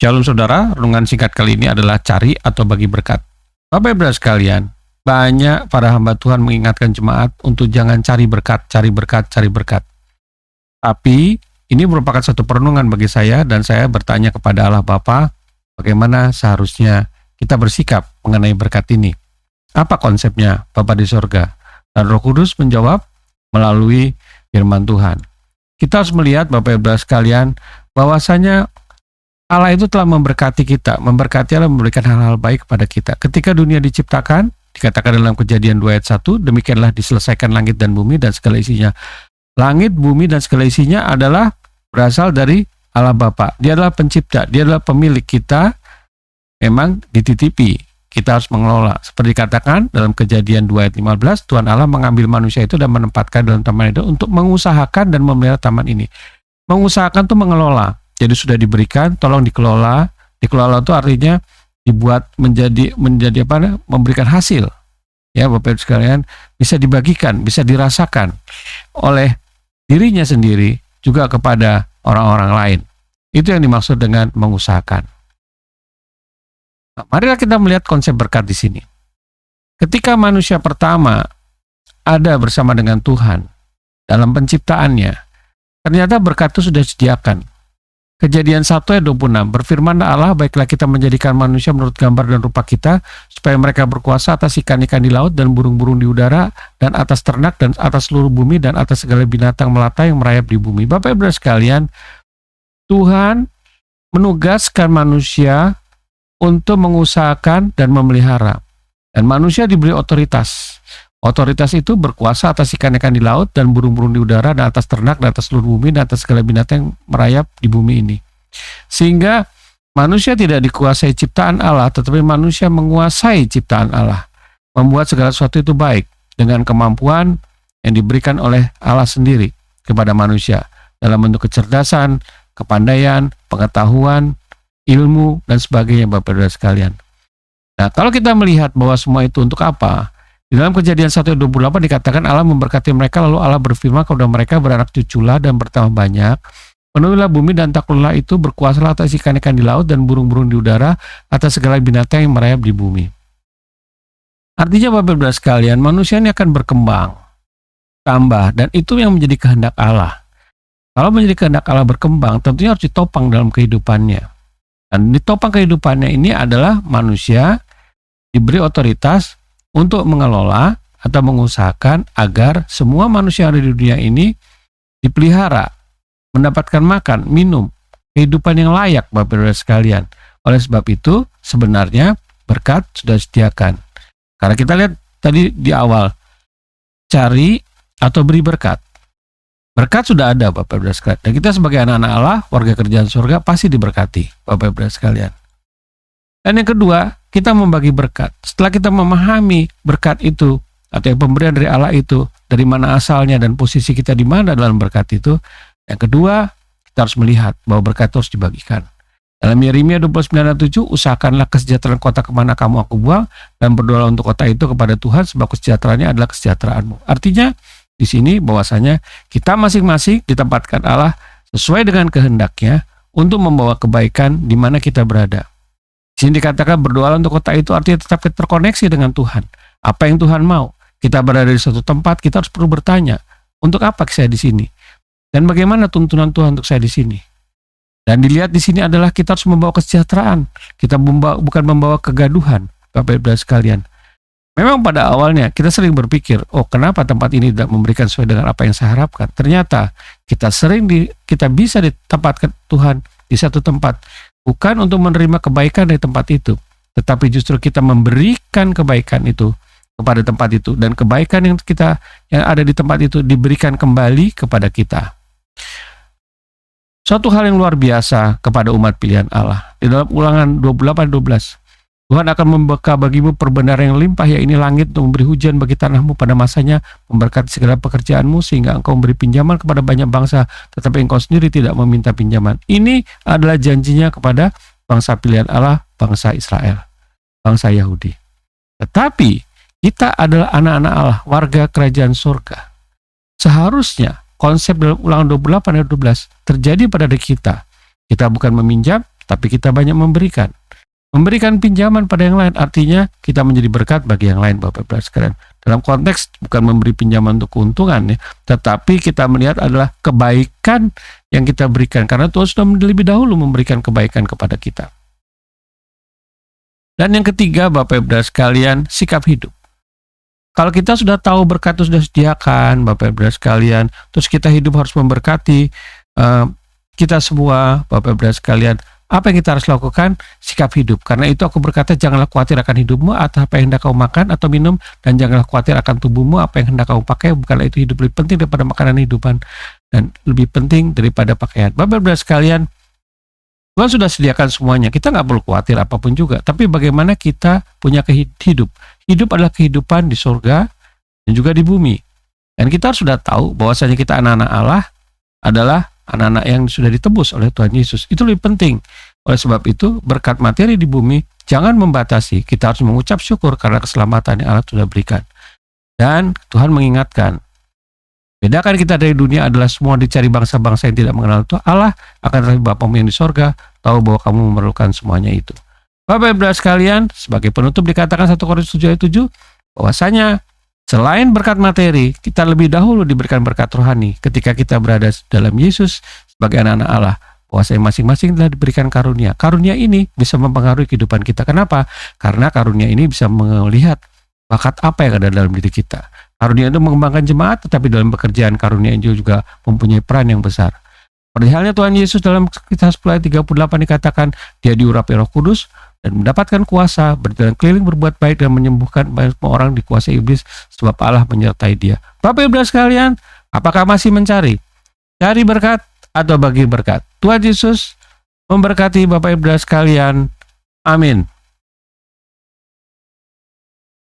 Shalom saudara, renungan singkat kali ini adalah cari atau bagi berkat. Bapak Ibu sekalian, banyak para hamba Tuhan mengingatkan jemaat untuk jangan cari berkat, cari berkat, cari berkat. Tapi ini merupakan satu perenungan bagi saya dan saya bertanya kepada Allah Bapa, bagaimana seharusnya kita bersikap mengenai berkat ini. Apa konsepnya Bapa di sorga? Dan Roh Kudus menjawab melalui firman Tuhan. Kita harus melihat Bapak Ibu sekalian bahwasanya Allah itu telah memberkati kita, memberkati Allah memberikan hal-hal baik kepada kita. Ketika dunia diciptakan, dikatakan dalam Kejadian 2 ayat 1, demikianlah diselesaikan langit dan bumi dan segala isinya. Langit, bumi, dan segala isinya adalah berasal dari Allah Bapa. Dia adalah pencipta, dia adalah pemilik kita, memang dititipi. Kita harus mengelola. Seperti dikatakan dalam Kejadian 2 ayat 15, Tuhan Allah mengambil manusia itu dan menempatkan dalam taman itu untuk mengusahakan dan memelihara taman ini. Mengusahakan itu mengelola. Jadi sudah diberikan, tolong dikelola. Dikelola itu artinya dibuat menjadi apa? Memberikan hasil. Ya, Bapak Ibu sekalian, bisa dibagikan, bisa dirasakan oleh dirinya sendiri juga kepada orang-orang lain. Itu yang dimaksud dengan mengusahakan. Nah, marilah kita melihat konsep berkat di sini. Ketika manusia pertama ada bersama dengan Tuhan dalam penciptaannya, ternyata berkat itu sudah disediakan. Kejadian 1 ayat 26, berfirmanlah Allah, baiklah kita menjadikan manusia menurut gambar dan rupa kita, supaya mereka berkuasa atas ikan-ikan di laut dan burung-burung di udara, dan atas ternak, dan atas seluruh bumi, dan atas segala binatang melata yang merayap di bumi. Bapak Ibu sekalian, Tuhan menugaskan manusia untuk mengusahakan dan memelihara. Dan manusia diberi otoritas. Otoritas itu berkuasa atas ikan-ikan di laut dan burung-burung di udara dan atas ternak dan atas seluruh bumi dan atas segala binatang yang merayap di bumi ini. Sehingga manusia tidak dikuasai ciptaan Allah, tetapi manusia menguasai ciptaan Allah. Membuat segala sesuatu itu baik dengan kemampuan yang diberikan oleh Allah sendiri kepada manusia dalam bentuk kecerdasan, kepandaian, pengetahuan, ilmu, dan sebagainya Bapak Ibu sekalian. Nah, kalau kita melihat bahwa semua itu untuk apa? Di dalam Kejadian 1 ayat 28 dikatakan Allah memberkati mereka, lalu Allah berfirman kepada mereka, beranak cuculah dan bertambah banyak, penuhilah bumi dan taklulah itu, berkuasalah atas ikan-ikan di laut dan burung-burung di udara, atas segala binatang yang merayap di bumi. Artinya Bapak Ibu sekalian, manusia ini akan berkembang, tambah, dan itu yang menjadi kehendak Allah. Kalau menjadi kehendak Allah berkembang, tentunya harus ditopang dalam kehidupannya. Dan ditopang kehidupannya ini adalah manusia diberi otoritas untuk mengelola atau mengusahakan agar semua manusia yang ada di dunia ini dipelihara, mendapatkan makan, minum, kehidupan yang layak Bapak Ibu sekalian. Oleh sebab itu, sebenarnya berkat sudah disediakan. Karena kita lihat tadi di awal, cari atau beri berkat. Berkat sudah ada Bapak Ibu sekalian. Dan kita sebagai anak-anak Allah, warga kerajaan surga pasti diberkati Bapak Ibu sekalian. Dan yang kedua, kita membagi berkat. Setelah kita memahami berkat itu, atau yang pemberian dari Allah itu, dari mana asalnya dan posisi kita di mana dalam berkat itu, yang kedua, kita harus melihat bahwa berkat itu harus dibagikan. Dalam Yeremia 29:7, usahakanlah kesejahteraan kota kemana kamu aku buang, dan berdoa untuk kota itu kepada Tuhan, sebab kesejahteraannya adalah kesejahteraanmu. Artinya, di sini bahwasanya kita masing-masing ditempatkan Allah sesuai dengan kehendaknya untuk membawa kebaikan di mana kita berada. Di sini dikatakan berdoa untuk kota itu artinya tetap terkoneksi dengan Tuhan. Apa yang Tuhan mau? Kita berada di suatu tempat, kita harus perlu bertanya, untuk apa saya di sini? Dan bagaimana tuntunan Tuhan untuk saya di sini? Dan dilihat di sini adalah kita harus membawa kesejahteraan. Kita bukan membawa kegaduhan, Bapak Ibu sekalian. Memang pada awalnya kita sering berpikir, oh kenapa tempat ini tidak memberikan sesuai dengan apa yang saya harapkan? Ternyata kita bisa ditempatkan Tuhan di satu tempat. Bukan untuk menerima kebaikan dari tempat itu, tetapi justru kita memberikan kebaikan itu kepada tempat itu, dan kebaikan yang ada di tempat itu diberikan kembali kepada kita. Suatu hal yang luar biasa kepada umat pilihan Allah. Di dalam Ulangan 28:12, Tuhan akan membuka bagimu perbenaran yang limpah, yaitu langit untuk memberi hujan bagi tanahmu pada masanya, memberkati segala pekerjaanmu, sehingga engkau memberi pinjaman kepada banyak bangsa, tetapi engkau sendiri tidak meminta pinjaman. Ini adalah janjinya kepada bangsa pilihan Allah, bangsa Israel, bangsa Yahudi. Tetapi kita adalah anak-anak Allah, warga kerajaan surga. Seharusnya konsep dalam Ulangan 28 ayat 12 terjadi pada diri kita. Kita bukan meminjam, tapi kita banyak memberikan. Memberikan pinjaman pada yang lain artinya kita menjadi berkat bagi yang lain, Bapak Ibu sekalian. Dalam konteks bukan memberi pinjaman untuk keuntungan ya, tetapi kita melihat adalah kebaikan yang kita berikan karena Tuhan sudah lebih dahulu memberikan kebaikan kepada kita. Dan yang ketiga, Bapak Ibu sekalian, sikap hidup. Kalau kita sudah tahu berkat itu sudah disediakan, Bapak Ibu sekalian, terus kita hidup harus memberkati kita semua, Bapak Ibu sekalian, apa yang kita harus lakukan? Sikap hidup. Karena itu aku berkata, janganlah khawatir akan hidupmu atau apa yang hendak kau makan atau minum, dan janganlah khawatir akan tubuhmu apa yang hendak kau pakai. Bukanlah itu hidup lebih penting daripada makanan hidupan dan lebih penting daripada pakaian. Bapak Ibu sekalian, Tuhan sudah sediakan semuanya. Kita nggak perlu khawatir apapun juga. Tapi bagaimana kita punya hidup? Hidup adalah kehidupan di surga dan juga di bumi. Dan kita sudah tahu bahwasanya kita anak-anak Allah adalah anak-anak yang sudah ditebus oleh Tuhan Yesus. Itu lebih penting. Oleh sebab itu, berkat materi di bumi jangan membatasi. Kita harus mengucap syukur karena keselamatan yang Allah sudah berikan. Dan Tuhan mengingatkan, bedakan kita dari dunia adalah semua dicari bangsa-bangsa yang tidak mengenal Tuhan. Allah akan tetapi Bapamu yang di sorga tahu bahwa kamu memerlukan semuanya itu. Bapak Ibu sekalian, sebagai penutup dikatakan 1 Korintus 7 ayat 7, bahwasanya selain berkat materi, kita lebih dahulu diberikan berkat rohani ketika kita berada dalam Yesus sebagai anak-anak Allah. Bahwasanya masing-masing telah diberikan karunia. Karunia ini bisa mempengaruhi kehidupan kita. Kenapa? Karena karunia ini bisa melihat bakat apa yang ada dalam diri kita. Karunia itu mengembangkan jemaat, tetapi dalam pekerjaan karunia itu juga mempunyai peran yang besar. Seperti halnya Tuhan Yesus dalam Kisah 10 ayat 38 dikatakan, dia diurapi Roh Kudus dan mendapatkan kuasa berjalan keliling berbuat baik dan menyembuhkan banyak orang dikuasai iblis sebab Allah menyertai dia. Bapak Ibu sekalian, apakah masih mencari? Cari berkat atau bagi berkat? Tuhan Yesus memberkati Bapak Ibu sekalian. Amin.